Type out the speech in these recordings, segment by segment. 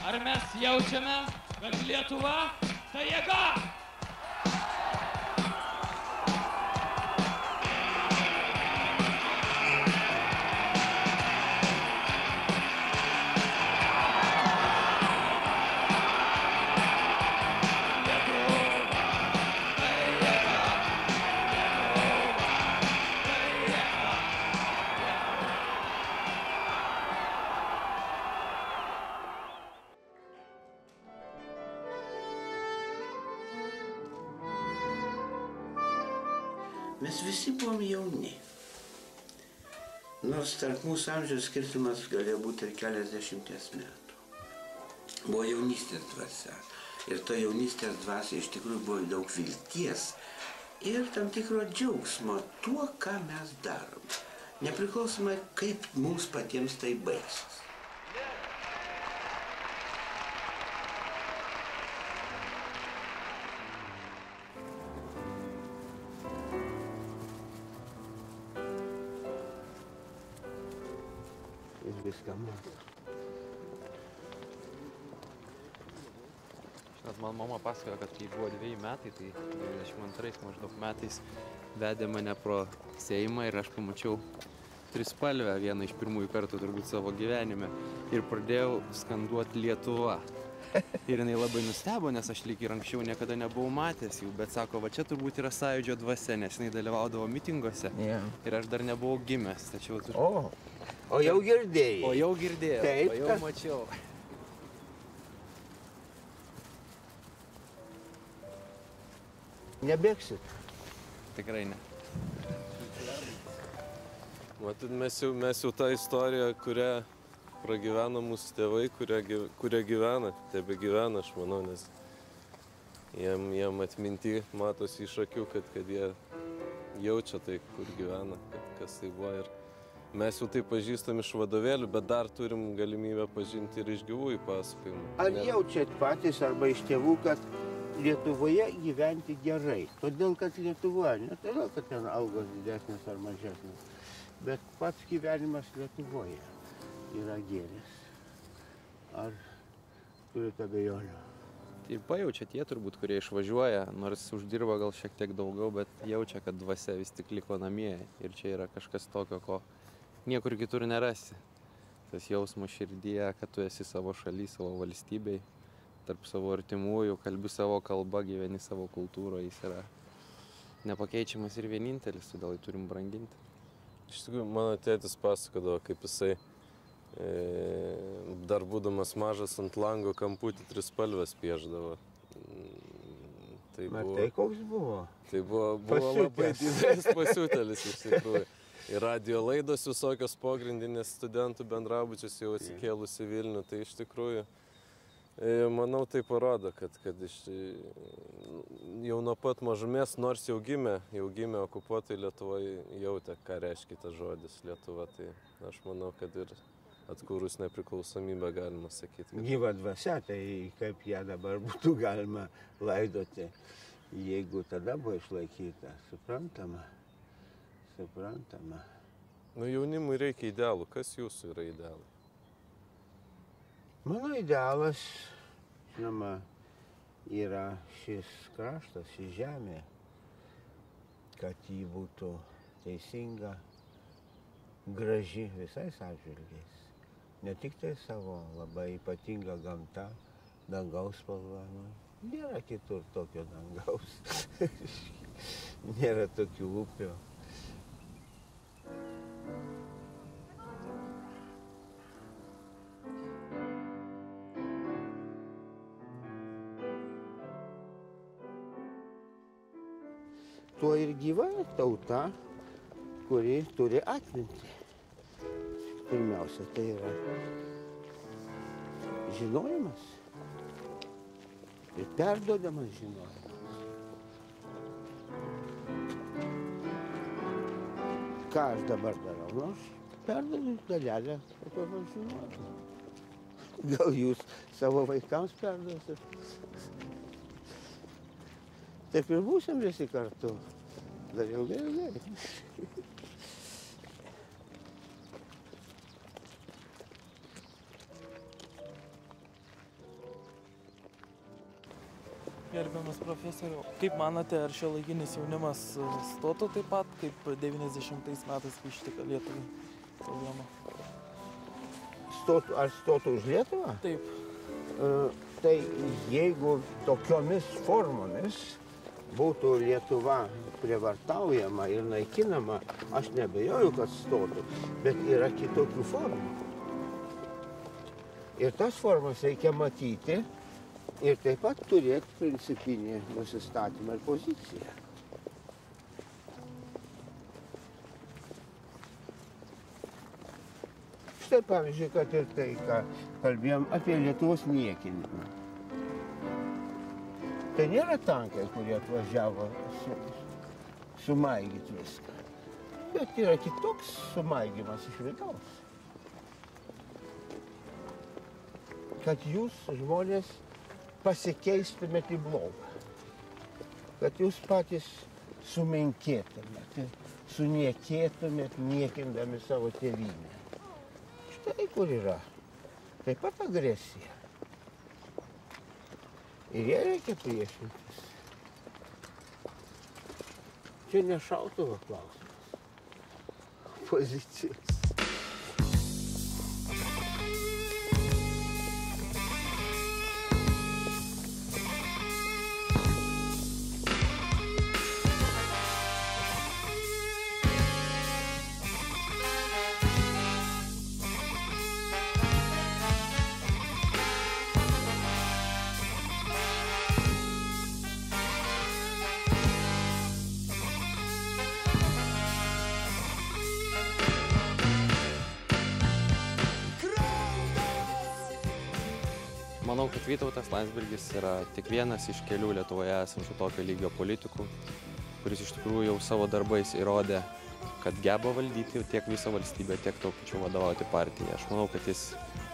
Ar mes jaučiame, kad Lietuva tai jėga? Mes visi buvom jauni. Nors tarp mūsų amžiaus skirtumas galėjo būti ir keliasdešimties metų. Buvo jaunystės dvasia. Ir to jaunystės dvasia iš tikrųjų buvo daug vilties ir tam tikro džiaugsmo tuo, ką mes darom. Nepriklausomai, kaip mums patiems tai baigsis. Ir viską matau. Žinot, man mama pasakojo, kad kai buvo 2 metai, tai 22 maždaug metais vedė mane pro Seimą ir aš pamačiau trispalvę vieną iš pirmųjų kartų turbūt savo gyvenime ir pradėjau skanduoti Lietuva. Ir jinai labai nustebo, nes aš lyg ir anksčiau niekada nebuvau matęs jų, bet sako, va čia turbūt yra Sąjūdžio dvasia, nes jinai dalyvaudavo mitinguose ir aš dar nebuvau gimęs, tačiau... O jau girdėjai? O jau girdėjau, taip, o jau mačiau. Nebėgsit? Tikrai ne. Matot, mes jau tą istoriją, kurią pragyveno mūsų tėvai, kurie gyvena, tebegyvena, aš manau, nes jiem atminty matosi iš akių, kad jie jaučia tai, kur gyvena, kas tai buvo. Ir mes jau tai pažįstam iš vadovėlių, bet dar turim galimybę pažinti ir iš gyvųjų pasakojimų. Ar jaučiat patys arba iš tėvų, kad Lietuvoje gyventi gerai? Todėl, kad Lietuva, ne todėl, kad ten algos didesnės ar mažesnės, bet pats gyvenimas Lietuvoje yra gėris. Ar turite abejonių? Ir pajaučia tie turbūt, kurie išvažiuoja, nors uždirba gal šiek tiek daugiau, bet jaučia, kad dvasia vis tik liko namie. Ir čia yra kažkas tokio, ko niekur kitur nerasi. Tas jausmas širdyje, kad tu esi savo šaly, savo valstybei, tarp savo artimųjų, kalbi savo kalbą, gyveni savo kultūroje, jis yra nepakeičiamas ir vienintelis, todėl jį turim branginti. Iš tikrųjų, mano tėtis pasakodavo, kaip jisai dar būdamas mažas ant lango kamputį trispalvės piešdavo. Tai koks buvo? Tai buvo labai didelis pasiutėlis iš tikrųjų. Ir radio laidos visokios pogrindinės studentų bendrabučius jau atsikėlus į Vilnių. Tai iš tikrųjų, manau, tai parodo, kad jau nuo pat mažumės, nors jau gimė okupuotai Lietuvoje, jautė, ką reiškia tas žodis Lietuva. Tai aš manau, kad ir atkūrus nepriklausomybę galima sakyti. Gyva dvasia, tai kaip ją dabar būtų galima laidoti, jeigu tada buvo išlaikyta, suprantama. Nu, jaunimui reikia idealų. Kas jūsų yra idealai? Mano idealas, žinoma, yra šis kraštas, ši žemė, kad ji būtų teisinga, graži visais atžvilgiais. Ne tik tai savo labai ypatinga gamta, dangaus spalva. Nėra kitur tokio dangaus. Nėra tokių upių. Tuo ir gyva tauta, kuri turi atmintį. Pirmiausia, tai yra žinojimas ir perduodamas žinojimas. Ką aš dabar darau? Nu, aš perduodu dalelę tokio žinojimo. Gal jūs savo vaikams perduosit? Taip ir būsim visi kartu. Dar ilgai. Gerbiamas profesoriau, kaip manote, ar šiuolaikinis jaunimas stotų taip pat, kaip 90 metais, kai ištika Lietuvai problema? Ar stotų už Lietuvą? Taip. Tai jeigu tokiomis formomis būtų Lietuva prievartaujama ir naikinama, aš nebejoju, kad stotų, bet yra kitokių formų. Ir tas formas reikia matyti ir taip pat turėti principinį nusistatymą ir poziciją. Štai pavyzdžiui, kad ir tai, ką kalbėjom apie Lietuvos niekinimą. Tai nėra tankai, kurie atvažiavo sumaigyti viską, bet yra kitoks sumaigymas iš vidaus. Kad jūs, žmonės, pasikeistumėt į blogą. Kad jūs patys sumenkėtumėt, suniekėtumėt, niekindami savo tėvynę. Štai kur yra. Taip pat agresija. Ir jie reikia priešintis. Čia ne šautuvo klausimas. Pozicijos. Manau, kad Vytautas Landsbergis yra tik vienas iš kelių Lietuvoje esančių tokio lygio politikų, kuris iš tikrųjų jau savo darbais įrodė, kad geba valdyti tiek visą valstybę, tiek tuo pačiu vadovauti partijai. Aš manau, kad jis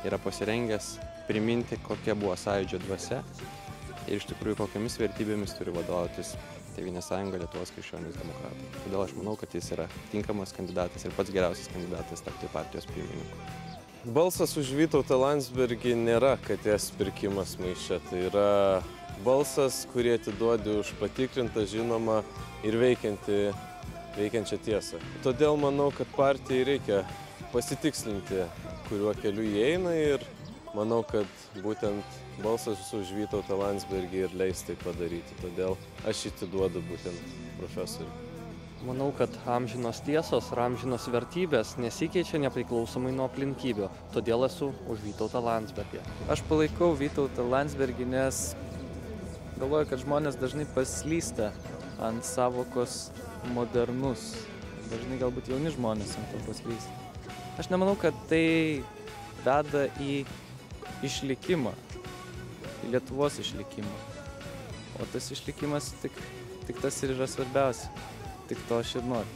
yra pasirengęs priminti, kokia buvo Sąjūdžio dvasia ir iš tikrųjų kokiamis vertybėmis turi vadovautis Tėvynės sąjunga Lietuvos krikščionys demokratai. Todėl aš manau, kad jis yra tinkamas kandidatas ir pats geriausias kandidatas tapti partijos pirmininku. Balsas už Vytautą Landsbergį nėra katės pirkimas maiše. Tai yra balsas, kurį atiduodi už patikrintą, žinomą ir veikiančią tiesą. Todėl manau, kad partijai reikia pasitikslinti, kuriuo keliu jie eina ir manau, kad būtent balsas už Vytautą Landsbergį ir leis tai padaryti. Todėl aš atiduodu būtent profesoriui. Manau, kad amžinos tiesos ir amžinos vertybės nesikeičia nepriklausomai nuo aplinkybių. Todėl esu už Vytautą Landsbergį. Aš palaikau Vytautą Landsbergį, nes galvoju, kad žmonės dažnai paslysta ant savokos modernus. Dažnai galbūt jauni žmonės ant to paslysta. Aš nemanau, kad tai veda į išlikimą, į Lietuvos išlikimą. O tas išlikimas tik tas ir yra svarbiausia. Tik to aš ir noriu.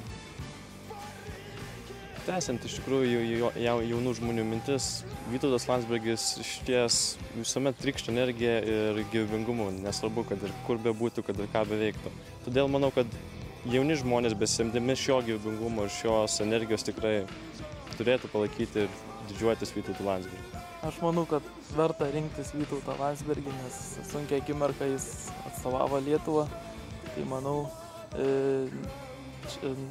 Tęsiant iš tikrųjų jaunų žmonių mintis, Vytautas Landsbergis išties visuomet trykšta energija ir gyvybingumu, nesvarbu, kad ir kur bebūtų, kad ir ką beveiktų. Todėl manau, kad jauni žmonės besimdami šio gyvybingumo ir šios energijos tikrai turėtų palaikyti ir didžiuotis Vytautu Landsbergiu. Aš manau, kad verta rinktis Vytautą Landsbergį, nes sunkia akimirka jis atstovavo Lietuvą. Tai manau,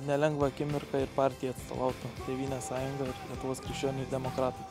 nelengva akimirka ir partija atstovautų Tėvynės sąjungą ir Lietuvos krikščionys demokratai.